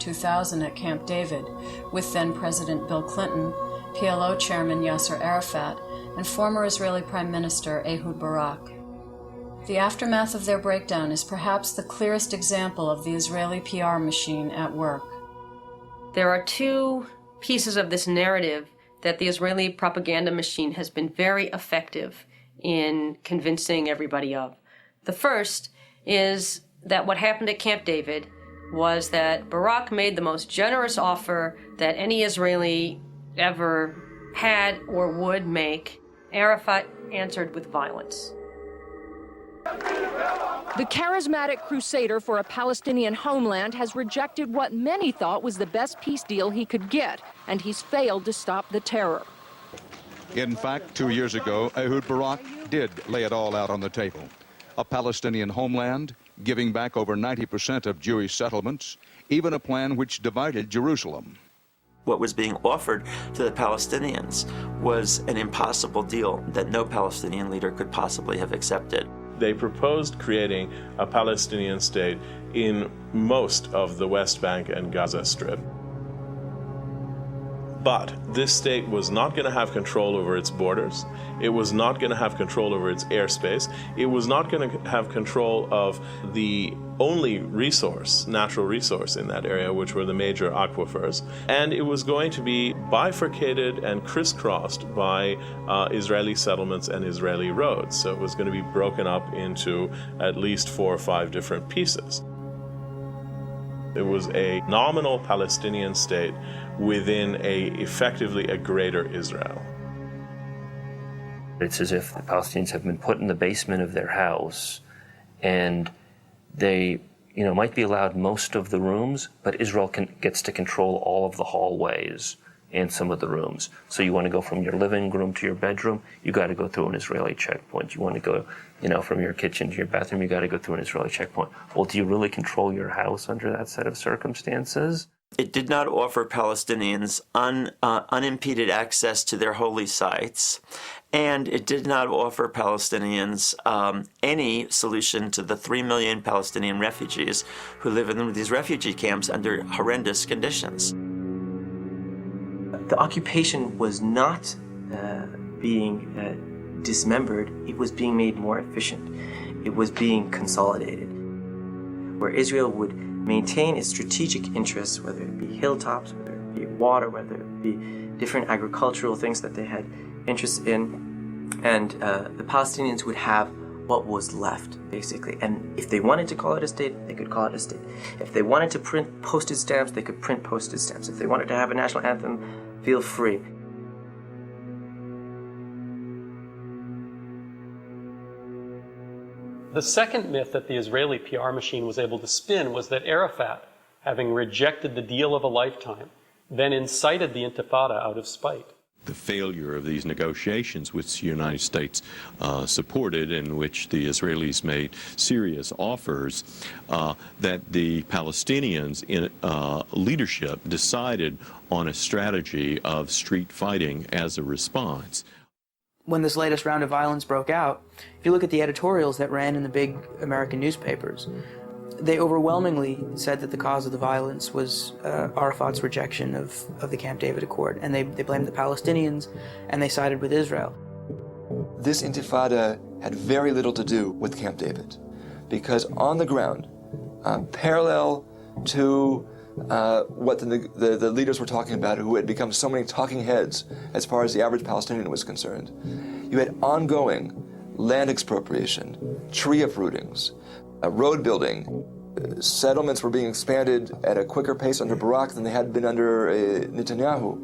2000 at Camp David with then-President Bill Clinton, PLO Chairman Yasser Arafat, and former Israeli Prime Minister Ehud Barak. The aftermath of their breakdown is perhaps the clearest example of the Israeli PR machine at work. There are two pieces of this narrative that the Israeli propaganda machine has been very effective in convincing everybody of. The first is that what happened at Camp David was that Barak made the most generous offer that any Israeli ever had or would make. Arafat answered with violence. The charismatic crusader for a Palestinian homeland has rejected what many thought was the best peace deal he could get, and he's failed to stop the terror. In fact, 2 years ago, Ehud Barak did lay it all out on the table. A Palestinian homeland, giving back over 90% of Jewish settlements, even a plan which divided Jerusalem. What was being offered to the Palestinians was an impossible deal that no Palestinian leader could possibly have accepted. They proposed creating a Palestinian state in most of the West Bank and Gaza Strip. But this state was not going to have control over its borders. It was not going to have control over its airspace. It was not going to have control of the only natural resource in that area, which were the major aquifers. And it was going to be bifurcated and crisscrossed by Israeli settlements and Israeli roads. So it was going to be broken up into at least 4 or 5 different pieces. It was a nominal Palestinian state within effectively a greater Israel. It's as if the Palestinians have been put in the basement of their house, and they, might be allowed most of the rooms, but Israel gets to control all of the hallways and some of the rooms. So you want to go from your living room to your bedroom, you got to go through an Israeli checkpoint. You want to go, from your kitchen to your bathroom, you got to go through an Israeli checkpoint. Well, do you really control your house under that set of circumstances? It did not offer Palestinians unimpeded access to their holy sites, and it did not offer Palestinians any solution to the 3 million Palestinian refugees who live in these refugee camps under horrendous conditions. The occupation was not being dismembered, it was being made more efficient. It was being consolidated, where Israel would maintain its strategic interests, whether it be hilltops, whether it be water, whether it be different agricultural things that they had interest in, and the Palestinians would have what was left, basically. And if they wanted to call it a state, they could call it a state. If they wanted to print postage stamps, they could print postage stamps. If they wanted to have a national anthem, feel free. The second myth that the Israeli PR machine was able to spin was that Arafat, having rejected the deal of a lifetime, then incited the Intifada out of spite. The failure of these negotiations, which the United States supported, in which the Israelis made serious offers, that the Palestinians in leadership decided on a strategy of street fighting as a response. When this latest round of violence broke out, if you look at the editorials that ran in the big American newspapers, they overwhelmingly said that the cause of the violence was Arafat's rejection of the Camp David Accord, and they blamed the Palestinians, and they sided with Israel. This intifada had very little to do with Camp David, because on the ground, parallel to what the leaders were talking about, who had become so many talking heads as far as the average Palestinian was concerned, you had ongoing land expropriation, tree uprootings, road building. Settlements were being expanded at a quicker pace under Barak than they had been under Netanyahu.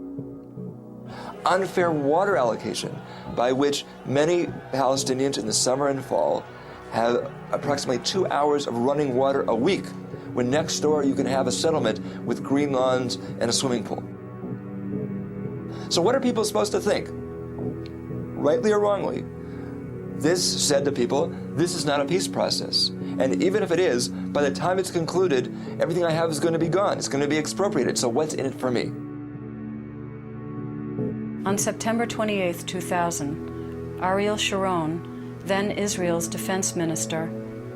Unfair water allocation, by which many Palestinians in the summer and fall have approximately 2 hours of running water a week, when next door you can have a settlement with green lawns and a swimming pool. So what are people supposed to think? Rightly or wrongly, this said to people, this is not a peace process. And even if it is, by the time it's concluded, everything I have is going to be gone. It's going to be expropriated. So what's in it for me? On September 28, 2000, Ariel Sharon, then Israel's defense minister,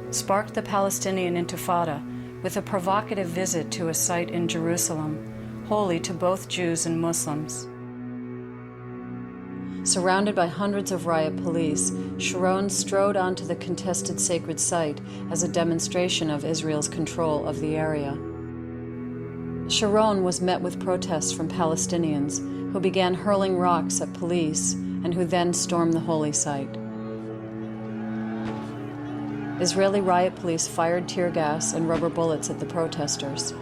sparked the Palestinian Intifada with a provocative visit to a site in Jerusalem, holy to both Jews and Muslims. Surrounded by hundreds of riot police, Sharon strode onto the contested sacred site as a demonstration of Israel's control of the area. Sharon was met with protests from Palestinians, who began hurling rocks at police and who then stormed the holy site. Israeli riot police fired tear gas and rubber bullets at the protesters.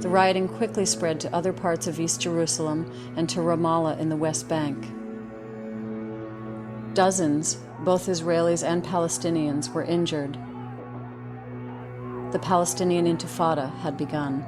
The rioting quickly spread to other parts of East Jerusalem and to Ramallah in the West Bank. Dozens, both Israelis and Palestinians, were injured. The Palestinian Intifada had begun.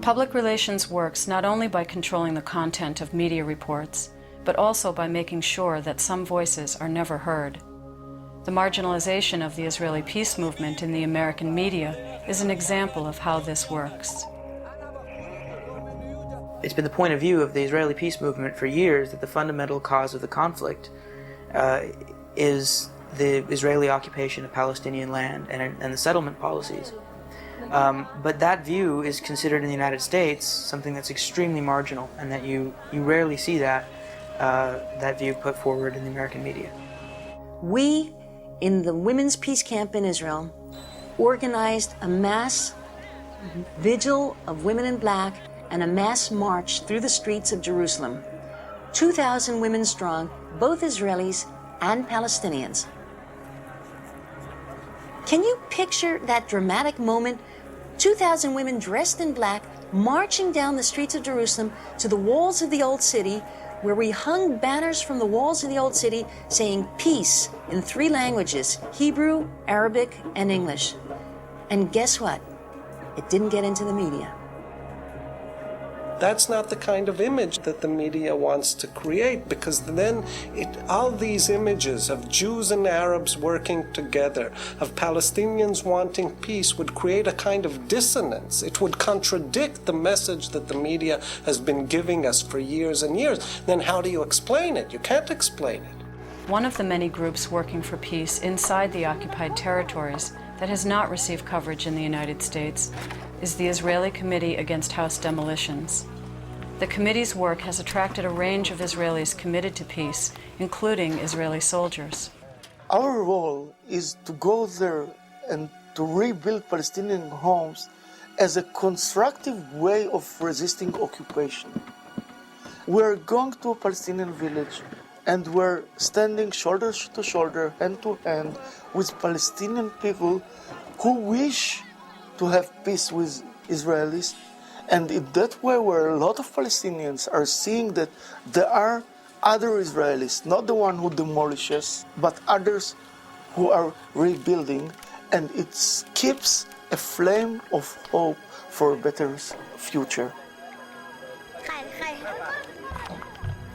Public relations works not only by controlling the content of media reports, but also by making sure that some voices are never heard. The marginalization of the Israeli peace movement in the American media is an example of how this works. It's been the point of view of the Israeli peace movement for years that the fundamental cause of the conflict is the Israeli occupation of Palestinian land and the settlement policies. But that view is considered in the United States something that's extremely marginal, and that you rarely see that view put forward in the American media. We, in the Women's Peace Camp in Israel, organized a mass vigil of women in black and a mass march through the streets of Jerusalem. 2,000 women strong, both Israelis and Palestinians. Can you picture that dramatic moment? 2,000 women dressed in black marching down the streets of Jerusalem to the walls of the Old City, where we hung banners from the walls of the Old City saying peace in 3 languages, Hebrew, Arabic, and English. And guess what? It didn't get into the media. That's not the kind of image that the media wants to create, because then all these images of Jews and Arabs working together, of Palestinians wanting peace, would create a kind of dissonance. It would contradict the message that the media has been giving us for years and years. Then how do you explain it? You can't explain it. One of the many groups working for peace inside the occupied territories that has not received coverage in the United States is the Israeli Committee Against House Demolitions. The committee's work has attracted a range of Israelis committed to peace, including Israeli soldiers. Our role is to go there and to rebuild Palestinian homes as a constructive way of resisting occupation. We're going to a Palestinian village and we're standing shoulder to shoulder, hand to hand, with Palestinian people who wish to have peace with Israelis. And in that way, where a lot of Palestinians are seeing that there are other Israelis, not the one who demolishes, but others who are rebuilding, and it keeps a flame of hope for a better future.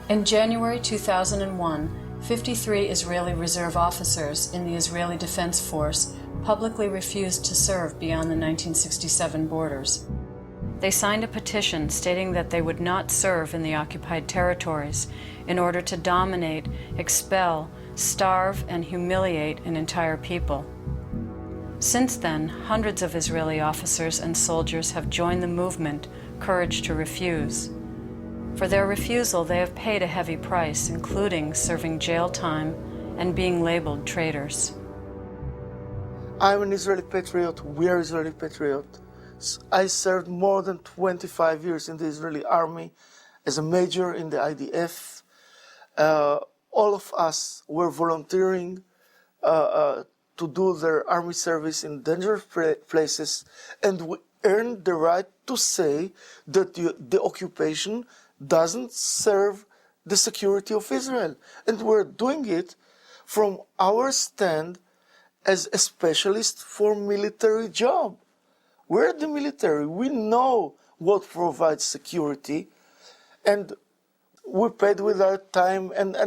In January 2001, 53 Israeli reserve officers in the Israeli Defense Force publicly refused to serve beyond the 1967 borders. They signed a petition stating that they would not serve in the occupied territories in order to dominate, expel, starve, and humiliate an entire people. Since then, hundreds of Israeli officers and soldiers have joined the movement, Courage to Refuse. For their refusal, they have paid a heavy price, including serving jail time and being labeled traitors. I'm an Israeli patriot. We are Israeli patriots. I served more than 25 years in the Israeli army as a major in the IDF. All of us were volunteering to do their army service in dangerous places, and we earned the right to say that the occupation doesn't serve the security of Israel. And we're doing it from our stand as a specialist for military job. We're the military. We know what provides security, and we paid with our time and